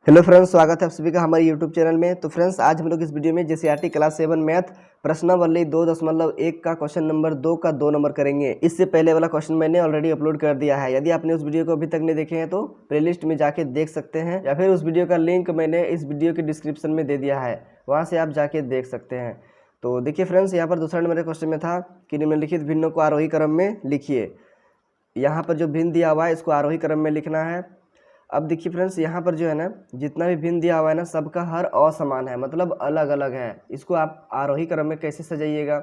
Hello friends, स्वागत है आप सभी का हमारे यूट्यूब चैनल में। तो फ्रेंड्स, आज हम लोग इस वीडियो में जेसीईआरटी क्लास 7 मैथ प्रश्नावली 2.1 का क्वेश्चन नंबर 2 का 2 नंबर करेंगे। इससे पहले वाला क्वेश्चन मैंने ऑलरेडी अपलोड कर दिया है। यदि आपने उस वीडियो को अभी तक नहीं देखे हैं तो प्लेलिस्ट में जाके देख सकते हैं, या फिर उस वीडियो का लिंक मैंने इस वीडियो के डिस्क्रिप्शन में दे दिया है, वहाँ से आप जाके देख सकते हैं। तो देखिए फ्रेंड्स, यहाँ पर दूसरा नंबर क्वेश्चन में था कि निम्नलिखित भिन्नों को आरोही क्रम में लिखिए। यहाँ पर जो भिन्न दिया हुआ है इसको आरोही क्रम में लिखना है। अब देखिए फ्रेंड्स, यहाँ पर जो है ना, जितना भी भिन्न दिया हुआ है ना, सबका हर असमान है, मतलब अलग अलग है। इसको आप आरोही क्रम में कैसे सजाइएगा?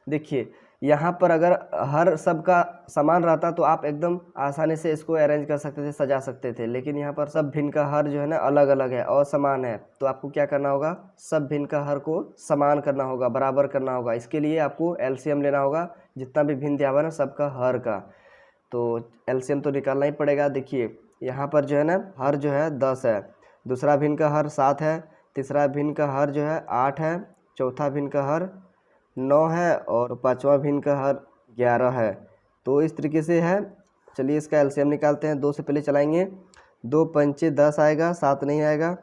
देखिए, यहाँ पर अगर हर सबका समान रहता तो आप एकदम आसानी से इसको अरेंज कर सकते थे, सजा सकते थे। लेकिन यहाँ पर सब भिन्न का हर जो है ना अलग अलग है, असमान है। तो आपको क्या करना होगा? सब भिन्न का हर को समान करना होगा, बराबर करना होगा। इसके लिए आपको एलसीएम लेना होगा, जितना भी भिन्न दिया हुआ है ना सबका हर का। तो एलसीएम तो निकालना ही पड़ेगा। देखिए, यहाँ पर जो है ना हर जो है 10 है, दूसरा भिन्न का हर 7 है, तीसरा भिन्न का हर जो है 8 है, चौथा भिन्न का हर 9 है और पांचवा भिन्न का हर 11 है। तो इस तरीके से है। चलिए इसका एलसीएम निकालते हैं। 2 से पहले चलाएंगे। 2 पंचे 10 आएगा, 7 नहीं आएगा।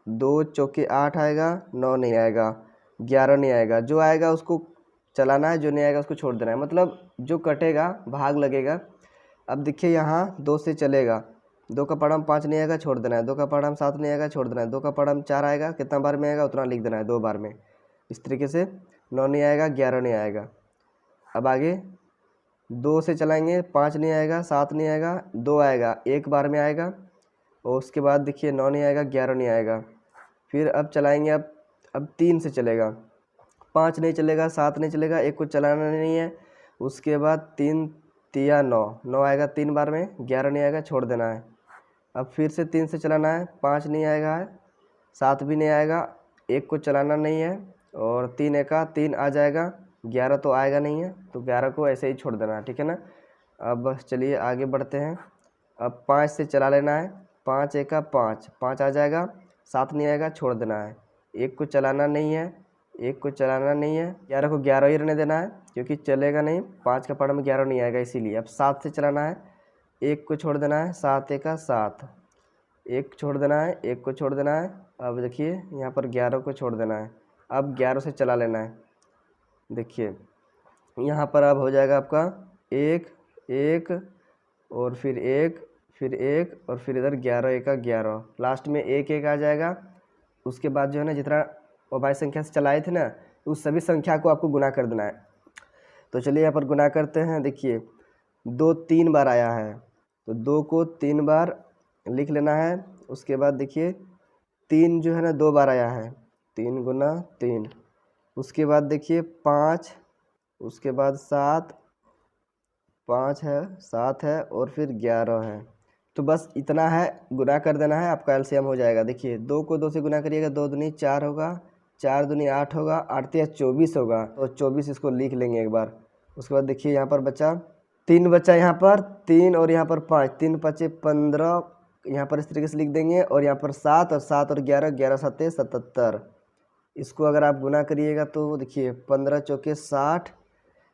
2 चौके 8 आएगा, 9 नहीं आएगा, 11 नहीं आएगा। जो आएगा उसको चलाना है, जो नहीं आएगा उसको छोड़ देना है। मतलब जो कटेगा भाग लगेगा। अब देखिए, यहाँ 2 से चलेगा। 2 का पढ़म 5 नहीं आएगा, छोड़ देना है। 2 का पढ़म 7 नहीं आएगा, छोड़ देना है। 2 का पढ़म 4 आएगा, कितना बार में आएगा उतना लिख देना है, 2 बार में। इस तरीके से 9 नहीं आएगा, 11 नहीं आएगा। अब आगे 2 से चलाएंगे। 5 नहीं आएगा, 7 नहीं आएगा, 2 आएगा, एक बार में आएगा। और उसके बाद देखिए 9 नहीं आएगा, 11 नहीं आएगा। फिर अब चलाएंगे। अब 3 से चलेगा। 5 नहीं चलेगा, 7 नहीं चलेगा, एक को चलाना नहीं है। उसके बाद 3 तिया 9, 9 आएगा 3 बार में, 11 नहीं आएगा, छोड़ देना है। अब फिर से 3 से चलाना है। 5 नहीं आएगा है, 7 भी नहीं आएगा, एक को चलाना नहीं है। और 3 एका 3 आ जाएगा, 11 तो आएगा नहीं है, तो 11 को ऐसे ही छोड़ देना है, ठीक है ना। अब चलिए आगे बढ़ते हैं। अब 5 से चला लेना है। 5 एका 5, 5 आ जाएगा, 7 नहीं आएगा, छोड़ देना है। एक को चलाना नहीं है, एक को चलाना नहीं है। 11 को 11 ही रहने देना है, क्योंकि चलेगा नहीं। 5 का पढ़ में 11 नहीं आएगा, इसीलिए। अब 7 से चलाना है। एक को छोड़ देना है, 7 एका 7, एक छोड़ देना है, एक को छोड़ देना है। अब देखिए यहाँ पर 11 को छोड़ देना है। अब 11 से चला लेना है। देखिए यहाँ पर अब हो जाएगा आपका 1 1 और फिर 1 फिर 1 और फिर इधर 11 एका 11, लास्ट में 1 1 आ जाएगा। उसके बाद जो है ना, जितना अभाज्य संख्या से चलाए थे ना, उस सभी संख्या को आपको गुना कर देना है। तो चलिए यहाँ पर गुना करते हैं। देखिए 2 3 बार आया है, तो 2 को 3 बार लिख लेना है। उसके बाद देखिए 3 जो है ना 2 बार आया है, 3 गुना 3। उसके बाद देखिए 5, उसके बाद 7, 5 है, 7 है और फिर 11 है। तो बस इतना है, गुना कर देना है, आपका एलसीएम हो जाएगा। देखिए 2 को 2 से गुना करिएगा, 2 दूनी 4 होगा, 4 दूनी 8 होगा, 8 तिया 24 होगा। तो 24 इसको लिख लेंगे एक बार। उसके बाद देखिए यहाँ पर बचा 3, बचा यहाँ पर 3 और यहाँ पर 5, 3 5 15, यहाँ पर इस तरीके से लिख देंगे। और यहाँ पर 7 और 7 और 11, 11 7 77। इसको अगर आप गुना करिएगा तो देखिए 15 चौके 60,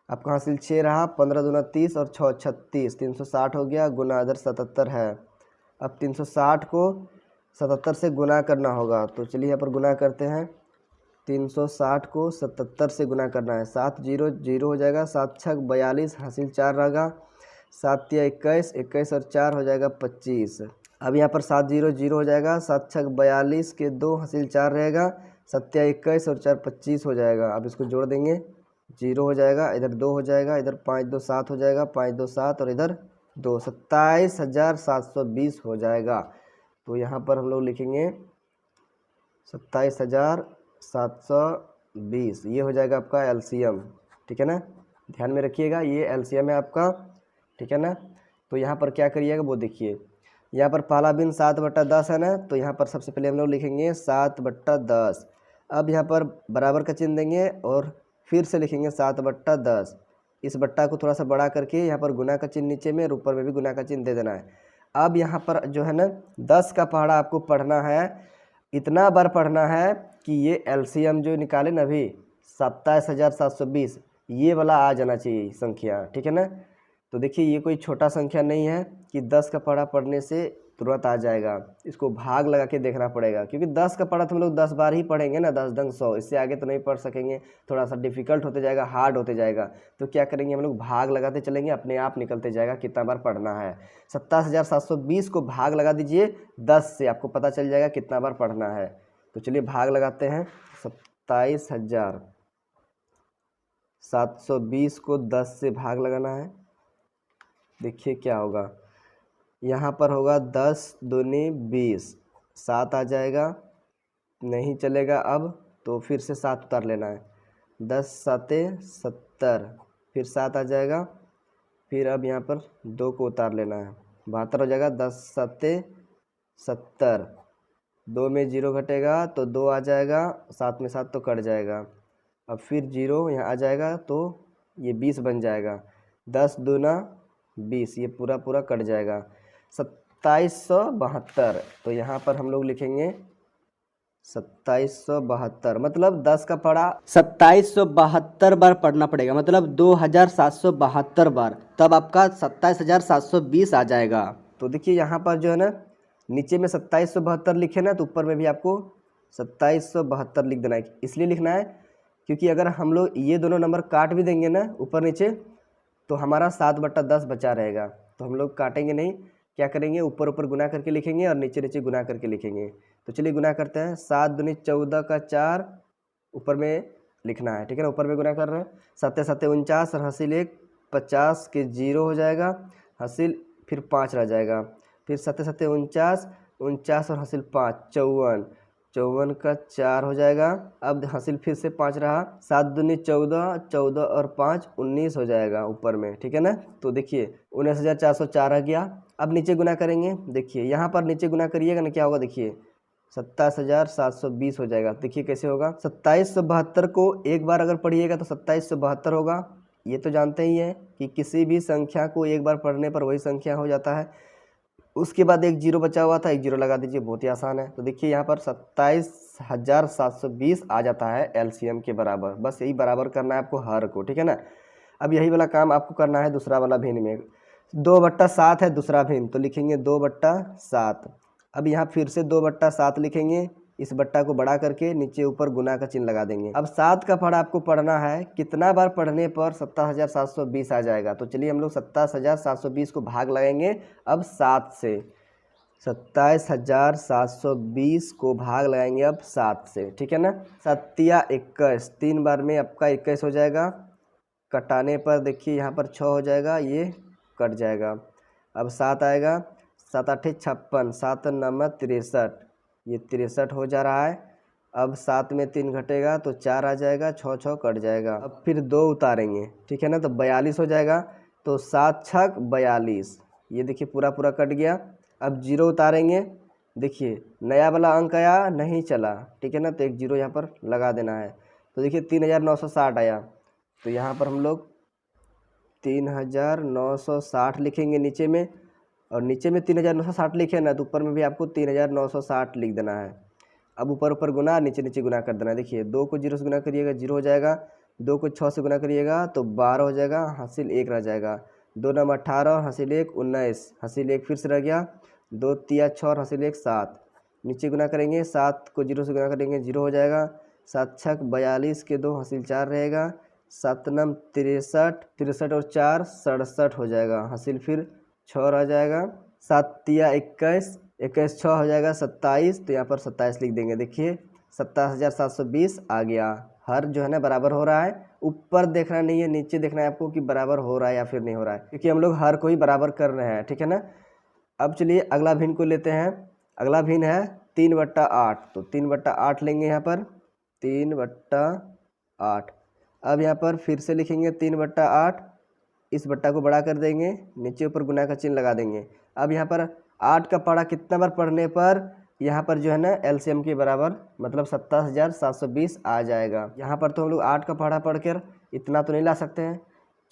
आपका हासिल 6 रहा, 15 दूना 30 और 6 36, 360 हो गया। गुना इधर 77 है। अब 360 को 77 से गुना करना होगा। तो चलिए यहाँ पर गुना करते हैं। 360 को 77 से गुना करना है। 7 0 0 हो जाएगा, 7 6 42, हासिल 4 रहेगा। 7 तिया 21, 21 और 4 हो जाएगा 25। अब यहाँ पर 7 0 0 हो जाएगा, 7 6 42 के 2, हासिल 4 रहेगा। 7 तिया 21 और 4 25 हो जाएगा। अब इसको जोड़ देंगे, 0 हो जाएगा, इधर 2 हो जाएगा, इधर 5 2 7 हो जाएगा, 5 2 7 और इधर 2, 27,720 हो जाएगा। तो यहाँ पर हम लोग लिखेंगे 27,720। ये हो जाएगा आपका एलसीएम, ठीक है ना। ध्यान में रखिएगा, ये एलसीएम है आपका, ठीक है ना। तो यहाँ पर क्या करिएगा वो देखिए। यहाँ पर पहला बिन 7/10 है ना, तो यहाँ पर सबसे पहले हम लोग लिखेंगे 7/10। अब यहाँ पर बराबर का चिन्ह देंगे और फिर से लिखेंगे 7/10। इस बट्टा को थोड़ा सा बड़ा करके यहाँ पर गुना का चिन्ह नीचे में और ऊपर में भी गुना का चिन्ह दे देना है। अब यहाँ पर जो है ना 10 का पहाड़ा आपको पढ़ना है, इतना बार पढ़ना है कि ये एलसीएम जो निकाले ना अभी 27,720, ये वाला आ जाना चाहिए संख्या, ठीक है ना। तो देखिए ये कोई छोटा संख्या नहीं है कि 10 का पहाड़ा पढ़ने से तुरंत आ जाएगा। इसको भाग लगा के देखना पड़ेगा, क्योंकि 10 का पढ़ा तो हम लोग 10 बार ही पढ़ेंगे ना, 10 दंग 100, इससे आगे तो नहीं पढ़ सकेंगे, थोड़ा सा डिफिकल्ट होते जाएगा, हार्ड होते जाएगा। तो क्या करेंगे हम लोग, भाग लगाते चलेंगे, अपने आप निकलते जाएगा कितना बार पढ़ना है। 27,720 को भाग लगा दीजिए 10 से, आपको पता चल जाएगा कितना बार पढ़ना है। तो चलिए भाग लगाते हैं। 27,720 को 10 से भाग लगाना है। देखिए क्या होगा, यहाँ पर होगा 10 दूनी 20, 7 आ जाएगा, नहीं चलेगा अब तो फिर से 7 उतार लेना है। 10 साते 70, फिर 7 आ जाएगा, फिर अब यहाँ पर 2 को उतार लेना है, 72 हो जाएगा। 10 साते 70, 2 में 0 घटेगा तो 2 आ जाएगा, 7 में 7 तो कट जाएगा, अब फिर 0 यहाँ आ जाएगा तो ये 20 बन जाएगा। 10 दूना 20, ये पूरा पूरा कट जाएगा। 2772, तो यहाँ पर हम लोग लिखेंगे 2772, मतलब 10 का पढ़ा 2772 बार पढ़ना पड़ेगा, मतलब 2772 बार, तब आपका 27,720 आ जाएगा। तो देखिए यहाँ पर जो है ना, नीचे में 2772 लिखे ना, तो ऊपर में भी आपको 2772 लिख देना है। इसलिए लिखना है क्योंकि अगर हम लोग ये दोनों नंबर काट भी देंगे ना ऊपर नीचे, तो हमारा 7/10 बचा रहेगा। तो हम लोग काटेंगे नहीं, क्या करेंगे, ऊपर ऊपर गुना करके लिखेंगे और नीचे नीचे गुना करके लिखेंगे। तो चलिए गुना करते हैं। 7 दूनी 14 का 4 ऊपर में लिखना है, ठीक है ना, ऊपर में गुना कर रहे हैं। 7 7 49 और हासिल 1, 50 के 0 हो जाएगा, हासिल फिर 5 रह जाएगा, फिर 7 7 49, 49 और हासिल 5, 54, 54 का 4 हो जाएगा। अब हासिल फिर से 5 रहा, 7 दूनी 14, 14 और 5 19 हो जाएगा ऊपर में, ठीक है ना। तो देखिए 19,404 आ गया। अब नीचे गुना करेंगे, देखिए यहाँ पर नीचे गुना करिएगा ना, क्या होगा देखिए 27,720 हो जाएगा। देखिए कैसे होगा, 2772 को एक बार अगर पढ़िएगा तो 2772 होगा, ये तो जानते ही हैं कि किसी भी संख्या को एक बार पढ़ने पर वही संख्या हो जाता है। उसके बाद एक 0 बचा हुआ था, एक 0 लगा दीजिए, बहुत ही आसान है। तो देखिए यहाँ पर 27,720 आ जाता है एलसीएम के बराबर। बस यही बराबर करना है आपको हर को, ठीक है ना। अब यही वाला काम आपको करना है दूसरा वाला भिन्न में। 2/7 है दूसरा भिन्न, तो लिखेंगे 2/7। अब यहाँ फिर से 2/7 लिखेंगे, इस बट्टा को बड़ा करके नीचे ऊपर गुना का चिन्ह लगा देंगे। अब 7 का पढ़ा आपको पढ़ना है, कितना बार पढ़ने पर 27,720 आ जाएगा। तो चलिए हम लोग 27,720 को भाग लगाएंगे अब 7 से। 27,720 को भाग लगाएंगे अब 7 से, ठीक है ना। 7 या 21, 3 बार में आपका 21 हो जाएगा। कटाने पर देखिए यहाँ पर 6 हो जाएगा, ये कट जाएगा। अब 7 आएगा, 7 8 56, 7 9 63, ये 63 हो जा रहा है। अब 7 में 3 घटेगा तो 4 आ जाएगा, 6 6 कट जाएगा। अब फिर 2 उतारेंगे, ठीक है ना, तो 42 हो जाएगा। तो 7 6 42, ये देखिए पूरा पूरा कट गया। अब 0 उतारेंगे, देखिए नया वाला अंक आया, नहीं चला, ठीक है ना, तो एक 0 यहाँ पर लगा देना है। तो देखिए 3,960 आया, तो यहाँ पर हम लोग 3,960 लिखेंगे नीचे में, और नीचे में 3,960 लिखे ना, तो ऊपर में भी आपको 3,960 लिख देना है। अब ऊपर ऊपर गुना, नीचे नीचे गुना कर देना है। देखिए 2 को 0 से गुना करिएगा 0 हो जाएगा, 2 को 6 से गुना करिएगा तो 12 हो जाएगा, हासिल 1 रह जाएगा। 2 9 18, हासिल 1 19, हासिल 1 फिर से रह गया। 2 3 6 और हासिल 1 7, नीचे गुना करेंगे, 7 को 0 से गुना करेंगे 0 हो जाएगा। 7 6 42 के 2, हासिल 4 रहेगा। 7 9 63, 63 और 4 67 हो जाएगा, हासिल फिर 6 रह जाएगा। 7 या 21, 21 6 हो जाएगा 27, तो यहाँ पर 27 लिख देंगे। देखिए 27,720 आ गया। हर जो है ना बराबर हो रहा है, ऊपर देखना नहीं है, नीचे देखना है आपको कि बराबर हो रहा है या फिर नहीं हो रहा है, क्योंकि हम लोग हर को ही बराबर कर रहे हैं, ठीक है ना। अब चलिए अगला भिन्न को लेते हैं। अगला भिन्न है 3/8, तो 3/8 लेंगे यहाँ पर, 3/8। अब यहाँ पर फिर से लिखेंगे 3/8, इस बट्टा को बड़ा कर देंगे, नीचे ऊपर गुना का चिन्ह लगा देंगे। अब यहाँ पर 8 का पढ़ा कितना बार पढ़ने पर यहाँ पर जो है ना एलसीएम के बराबर, मतलब 27,720 आ जाएगा। यहाँ पर तो हम लोग 8 का पढ़ा पढ़कर इतना तो नहीं ला सकते हैं,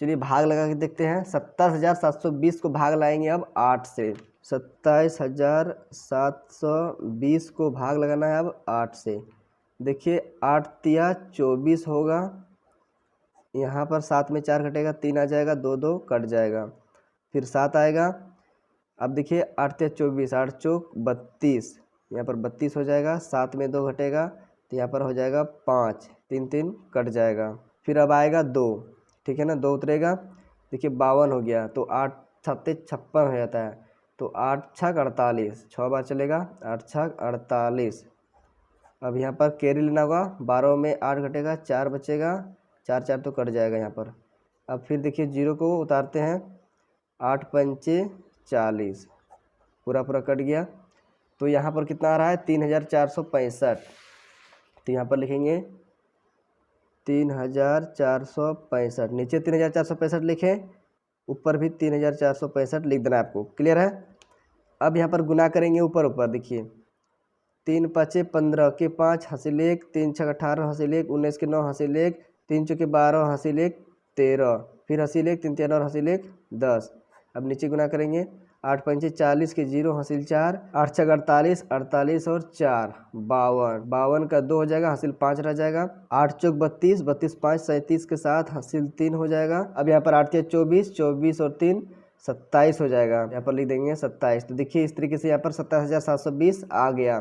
चलिए भाग लगा के देखते हैं। 27,720 को भाग लाएंगे अब 8 से। 27,720 को भाग लगाना है अब 8 से। देखिए 8 तिया 24 होगा, यहाँ पर 7 में 4 घटेगा, 3 आ जाएगा, 2 2 कट जाएगा, फिर 7 आएगा, अब देखिए 8 या 24, 8 चौक 32, यहाँ पर 32 हो जाएगा, 7 में 2 घटेगा तो यहाँ पर हो जाएगा 5, 3 3 कट जाएगा। फिर अब आएगा 2, ठीक है ना, 2 उतरेगा, देखिए 52 हो गया, तो 8 7 56 हो जाता है, तो 8 छक 48, 6 बार चलेगा, 8 छक 48। अब यहाँ पर कैरी लेना होगा, 12 में 8 घटेगा, 4 बचेगा, 4 4 तो कट जाएगा यहाँ पर। अब फिर देखिए 0 को उतारते हैं, 8 पंचे 40, पूरा पूरा कट गया, तो यहाँ पर कितना आ रहा है 3465। तो यहाँ पर लिखेंगे 3465, नीचे 3465 लिखें, ऊपर भी 3465 लिख देना है आपको, क्लियर है। अब यहाँ पर गुना करेंगे ऊपर ऊपर, देखिए 3 5 15 के 5 हासिल 1, 3 6 18 हासिल 1, 19 के 9 हासिल 1, 3 चौके 12 हासिल 1 13, फिर हासिल 1, 3 3 और हासिल 1 10। अब नीचे गुना करेंगे, 8 पंचे 40 के 0 हासिल 4, 8 छक 48, 48 और 4 52, 52 का 2 हो जाएगा, हासिल 5 रह जाएगा, 8 चौक 32, 32 5 37 के साथ हासिल 3 हो जाएगा। अब यहाँ पर 8 के 24, 24 और 3 27 हो जाएगा, यहाँ पर लिख देंगे 27। तो देखिए इस तरीके से यहाँ पर 27720 आ गया।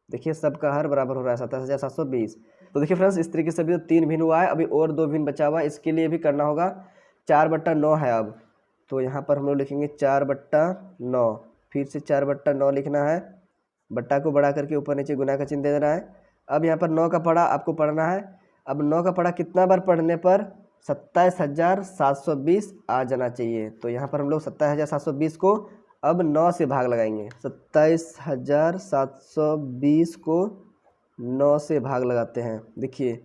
देखिए सबका हर बराबर हो रहा है 27720। तो देखिए फ्रेंड्स इस तरीके से अभी तो 3 भिन्न हुआ है, अभी और 2 भिन्न बचा हुआ है, इसके लिए भी करना होगा। 4/9 है अब, तो यहाँ पर हम लोग लिखेंगे 4/9, फिर से 4/9 लिखना है, बट्टा को बढ़ा करके ऊपर नीचे गुना का चिन्ह दे देना है। अब यहाँ पर 9 का पढ़ा आपको पढ़ना है, अब 9 का पढ़ा कितना बार पढ़ने पर 27720 आ जाना चाहिए। तो यहाँ पर हम लोग 27720 को अब 9 से भाग लगाएंगे, 27720 को 9 से भाग लगाते हैं। देखिए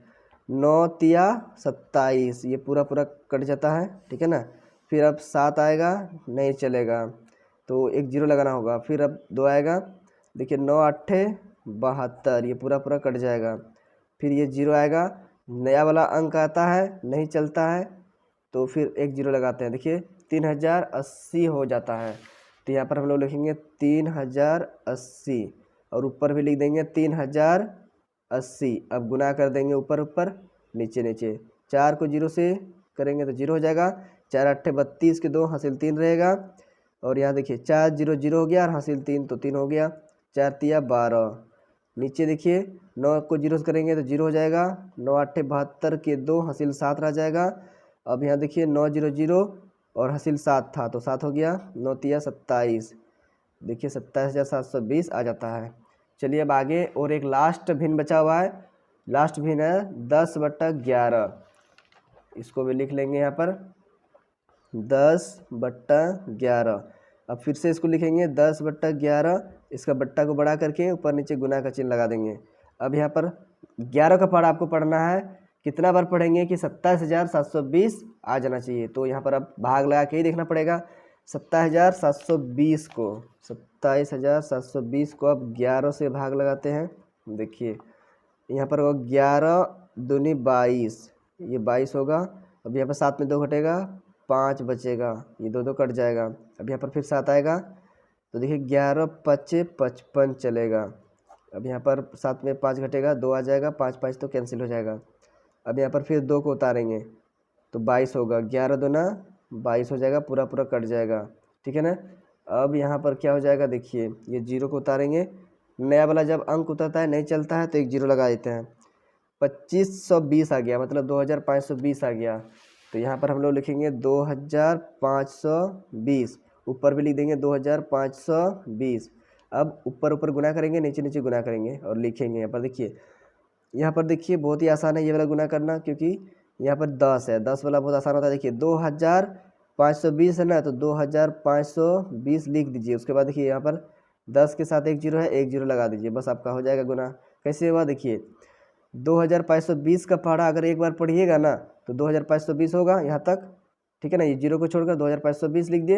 9 तिया 27, ये पूरा पूरा कट जाता है, ठीक है ना। फिर अब 7 आएगा, नहीं चलेगा, तो एक 0 लगाना होगा। फिर अब 2 आएगा, देखिए 9 8 72, ये पूरा पूरा कट जाएगा। फिर ये 0 आएगा, नया वाला अंक आता है, नहीं चलता है, तो फिर एक 0 लगाते हैं। देखिए 3080 हो जाता है, तो यहाँ पर हम लोग लिखेंगे 3080 और ऊपर भी लिख देंगे 3080। अब गुना कर देंगे ऊपर ऊपर नीचे नीचे, 4 को 0 से करेंगे तो 0 हो जाएगा, 4 8 32 के 2 हासिल 3 रहेगा, और यहाँ देखिए 4 0 0 हो गया और हासिल 3 तो 3 हो गया, 4 तिया 12। नीचे देखिए 9 को 0 से करेंगे तो 0 हो जाएगा, 9 8 72 के 2 हासिल 7 रह जाएगा। अब यहाँ देखिए 9 0 0 और हासिल 7 था तो 7 हो गया, 9 तिया 27, देखिए 27720 आ जाता है। चलिए अब आगे और एक लास्ट भिन्न बचा हुआ है, लास्ट भिन्न है 10/11, इसको भी लिख लेंगे यहाँ पर 10/11। अब फिर से इसको लिखेंगे 10/11, इसका बट्टा को बढ़ा करके ऊपर नीचे गुना का चिन्ह लगा देंगे। अब यहाँ पर 11 का पढ़ा आपको पढ़ना है, कितना बार पढ़ेंगे कि 27720 आ जाना चाहिए। तो यहाँ पर अब भाग लगा के ही देखना पड़ेगा, 27720 को 27720 को अब 11 से भाग लगाते हैं। देखिए यहाँ पर 11 दूनी 22, ये 22 होगा। अब यहाँ पर 7 में 2 घटेगा, 5 बचेगा, ये 2 2 कट जाएगा। अब यहाँ पर फिर 7 आएगा, तो देखिए 11 5 55 चलेगा। अब यहाँ पर 7 में 5 घटेगा, 2 आ जाएगा, 5 5 तो कैंसिल हो जाएगा। अब यहाँ पर फिर 2 को उतारेंगे तो 22 होगा, 11 दूना 22 हो जाएगा, पूरा पूरा कट जाएगा, ठीक है ना। अब यहाँ पर क्या हो जाएगा, देखिए ये 0 को उतारेंगे, नया वाला जब अंक उतरता है नहीं चलता है तो एक 0 लगा देते हैं, 2520 आ गया, मतलब 2520 आ गया। तो यहाँ पर हम लोग लिखेंगे 2520, ऊपर भी लिख देंगे 2520। अब ऊपर ऊपर गुना करेंगे, नीचे नीचे गुना करेंगे और लिखेंगे। यहाँ पर देखिए बहुत ही आसान है ये वाला गुना करना, क्योंकि यहाँ पर 10 है, 10 वाला बहुत आसान होता है। देखिए 2520 है ना, तो 2520 लिख दीजिए। उसके बाद देखिए यहाँ पर 10 के साथ एक 0 है, एक 0 लगा दीजिए, बस आपका हो जाएगा गुना। कैसे हुआ, देखिए 2520 का पढ़ा अगर एक बार पढ़िएगा ना तो 2520 होगा यहाँ तक, ठीक है ना। ये 0 को छोड़कर 2520 लिख दिए,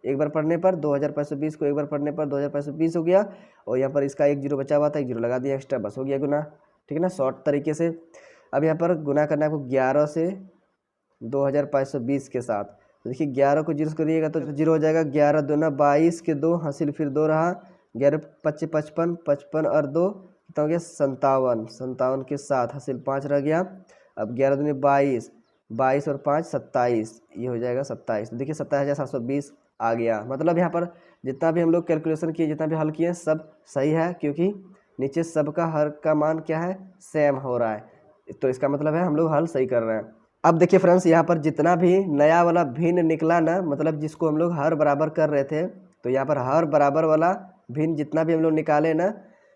एक बार पढ़ने पर 2520 को एक बार पढ़ने पर 2520 हो गया, और यहाँ पर इसका एक 0 बचा हुआ था, एक 0 लगा दिया एक्स्ट्रा, बस हो गया गुना, ठीक है ना, शॉर्ट तरीके से। अब यहाँ पर गुना करना है आपको 11 से 2520 के साथ। तो देखिए 11 को 0 से करिएगा तो 0 हो जाएगा, 11 दूना 22 के 2 हासिल फिर 2 रहा, 11 5 55, 55 और 2 कितना हो गया 57, 57 के साथ हासिल 5 रह गया। अब 11 दूनी 22, 22 और 5 27, ये हो जाएगा 27। तो देखिए 27720 आ गया। मतलब यहाँ पर जितना भी हम लोग कैलकुलेशन किए, जितना भी हल किए सब सही है, क्योंकि नीचे सबका हर का मान क्या है, सेम हो रहा है। तो इसका मतलब है हम लोग हल सही कर रहे हैं। अब देखिए फ्रेंड्स, यहाँ पर जितना भी नया वाला भिन्न निकला ना, मतलब जिसको हम लोग हर बराबर कर रहे थे, तो यहाँ पर हर बराबर वाला भिन्न जितना भी हम लोग निकाले ना,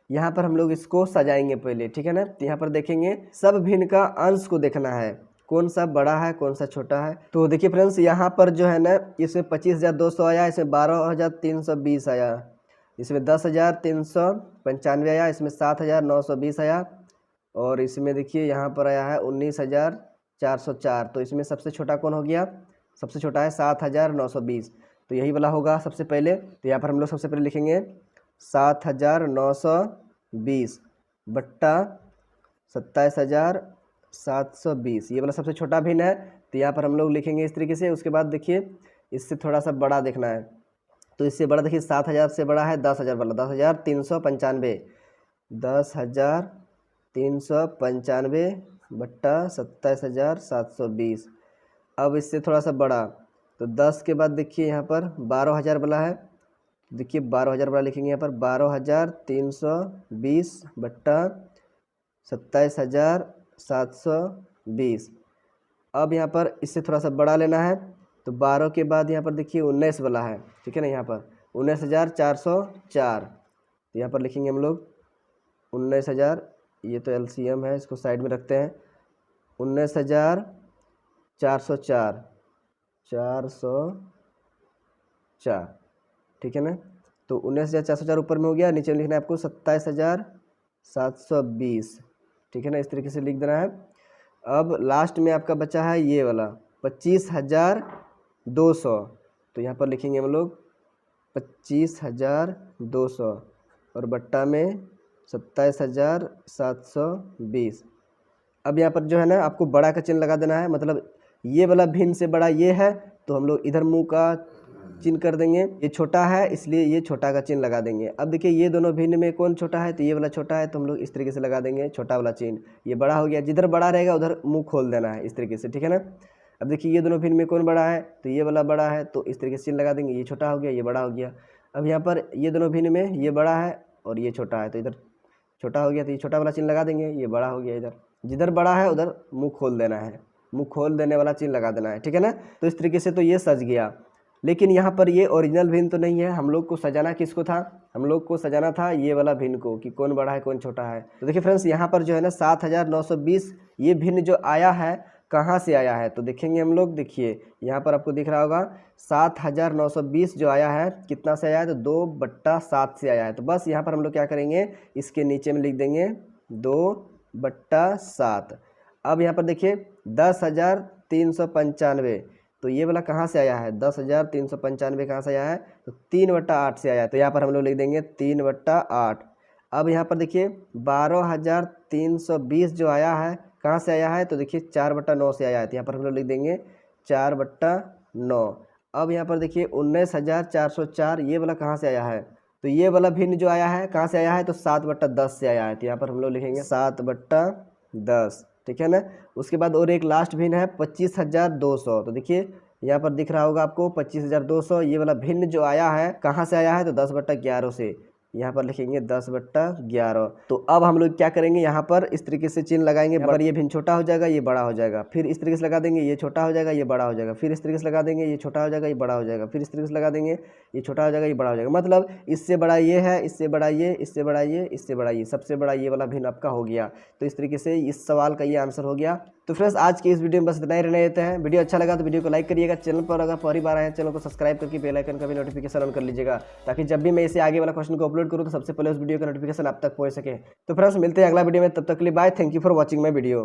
यहाँ पर हम लोग इसको सजाएंगे पहले, ठीक है ना। तो यहाँ पर देखेंगे सब भिन्न का अंश को देखना है, कौन सा बड़ा है कौन सा छोटा है। तो देखिए फ्रेंड्स, यहाँ पर जो है ना, इसमें 25,200 आया, इसमें 12,320 आया, इसमें 10,395 आया, इसमें 7,920 आया, और इसमें देखिए यहाँ पर आया है 19,404। तो इसमें सबसे छोटा कौन हो गया, सबसे छोटा है 7,920। तो यही वाला होगा सबसे पहले। तो यहाँ पर हम लोग सबसे पहले लिखेंगे 7,920 बट्टा 27,720, ये वाला सबसे छोटा भिन्न है। तो यहाँ पर हम लोग लिखेंगे इस तरीके से। उसके बाद देखिए इससे थोड़ा सा बड़ा देखना है, तो इससे बड़ा देखिए 7,000 से बड़ा है 10,000 वाला, 10,395, 10,395 बट्टा 27,720। अब इससे थोड़ा सा बड़ा, तो 10 के बाद देखिए यहाँ पर 12,000 वाला है, देखिए 12,000 वाला लिखेंगे यहाँ पर 12,320 बट्टा 27,720। अब यहाँ पर इससे थोड़ा सा बड़ा लेना है, तो 12 के बाद यहाँ पर देखिए 19 वाला है, ठीक है ना, यहाँ पर 19,404। तो यहाँ पर लिखेंगे हम लोग 19,000, ये तो एलसीएम है, इसको साइड में रखते हैं, 19,404, 404, ठीक है ना। तो 19,404 ऊपर में हो गया, नीचे में लिखना है आपको 27,720, ठीक है ना, इस तरीके से लिख देना है। अब लास्ट में आपका बचा है ये वाला 25,200, तो यहाँ पर लिखेंगे हम लोग 25,200 और बट्टा में 27,720। अब यहाँ पर जो है ना, आपको बड़ा का चिन्ह लगा देना है, मतलब ये वाला भिन्न से बड़ा ये है, तो हम लोग इधर मुंह का चिन्ह कर देंगे, ये छोटा है इसलिए ये छोटा का चिन्ह लगा देंगे। अब देखिए ये दोनों भिन्न में कौन छोटा है, तो ये वाला छोटा है, तो हम लोग इस तरीके से लगा देंगे छोटा वाला चिन्ह। ये बड़ा हो गया, जिधर बड़ा रहेगा उधर मुंह खोल देना है, इस तरीके से, ठीक है ना। अब देखिए ये दोनों भिन्न में कौन बड़ा है, तो ये वाला बड़ा है, तो इस तरीके से चिन्ह लगा देंगे, ये छोटा हो गया ये बड़ा हो गया। अब यहाँ पर ये दोनों भिन्न में ये बड़ा है और ये छोटा है, तो इधर छोटा हो गया, तो ये छोटा वाला चिन्ह लगा देंगे, ये बड़ा हो गया, इधर जिधर बड़ा है उधर मुंह खोल देना है, मुंह खोल देने वाला चिन्ह लगा देना है, ठीक है ना। तो इस तरीके से तो ये सज गया। लेकिन यहाँ पर ये ओरिजिनल भिन्न तो नहीं है, हम लोग को सजाना किसको था, हम लोग को सजाना था ये वाला भिन्न को, कि कौन बड़ा है कौन छोटा है। तो देखिए फ्रेंड्स, यहाँ पर जो है ना 7,920 ये भिन्न जो आया है कहाँ से आया है, तो देखेंगे हम लोग। देखिए यहाँ पर आपको दिख रहा होगा 7,920 जो आया है कितना से आया है, तो 2/7 से आया है। तो बस यहाँ पर हम लोग क्या करेंगे, इसके नीचे में लिख देंगे 2/7। अब यहाँ पर देखिए 10,395, तो ये वाला कहाँ से आया है, 10,395 कहाँ से आया है, तो 3/8 से आया है, तो यहाँ पर हम लोग लिख देंगे 3/8। अब यहाँ पर देखिए 12,320 जो आया है कहाँ से आया है, तो देखिए 4/9 से आया है, तो यहाँ पर हम लोग लिख देंगे 4/9। अब यहाँ पर देखिए 19,404 ये वाला कहाँ से आया है, तो ये वाला भिन्न जो आया है कहाँ से आया है, तो 7/10 से आया है, तो यहाँ पर हम लोग लिखेंगे 7/10, ठीक है ना। उसके बाद और एक लास्ट भिन्न है 25,200, तो देखिए यहाँ पर दिख रहा होगा आपको 25,200 ये वाला भिन्न जो आया है कहाँ से आया है, तो 10/11 से, यहाँ पर लिखेंगे 10/11। तो अब हम लोग क्या करेंगे, यहाँ पर इस तरीके से चिन्ह लगाएंगे, पर ये भिन्न छोटा हो जाएगा ये बड़ा हो जाएगा, फिर इस तरीके से लगा देंगे ये छोटा हो जाएगा ये बड़ा हो जाएगा, फिर इस तरीके से लगा देंगे ये छोटा हो जाएगा ये बड़ा हो जाएगा, फिर इस तरीके से लगा देंगे ये छोटा हो जाएगा ये बड़ा हो जाएगा। मतलब इससे बड़ा ये है, इससे बड़ा ये, इससे बड़ा ये, इससे बड़ा ये, सबसे बड़ा ये वाला भिन्न आपका हो गया। तो इस तरीके से इस सवाल का ये आंसर हो गया। तो फ्रेंड्स, आज की इस वीडियो में बस इतना ही रहने देते हैं। वीडियो अच्छा लगा तो वीडियो को लाइक करिएगा, चैनल पर अगर पहली बार आए हैं चैनल को सब्सक्राइब करके बेल आइकन का भी नोटिफिकेशन ऑन कर लीजिएगा, ताकि जब भी मैं इसे आगे वाला क्वेश्चन को अपलोड करूँ तो सबसे पहले उस वीडियो का नोटिफिकेशन आप तक पहुंच सके। तो फ्रेंड्स, मिलते हैं अगला वीडियो में, तब तक के लिए bye, thank you for watching my video.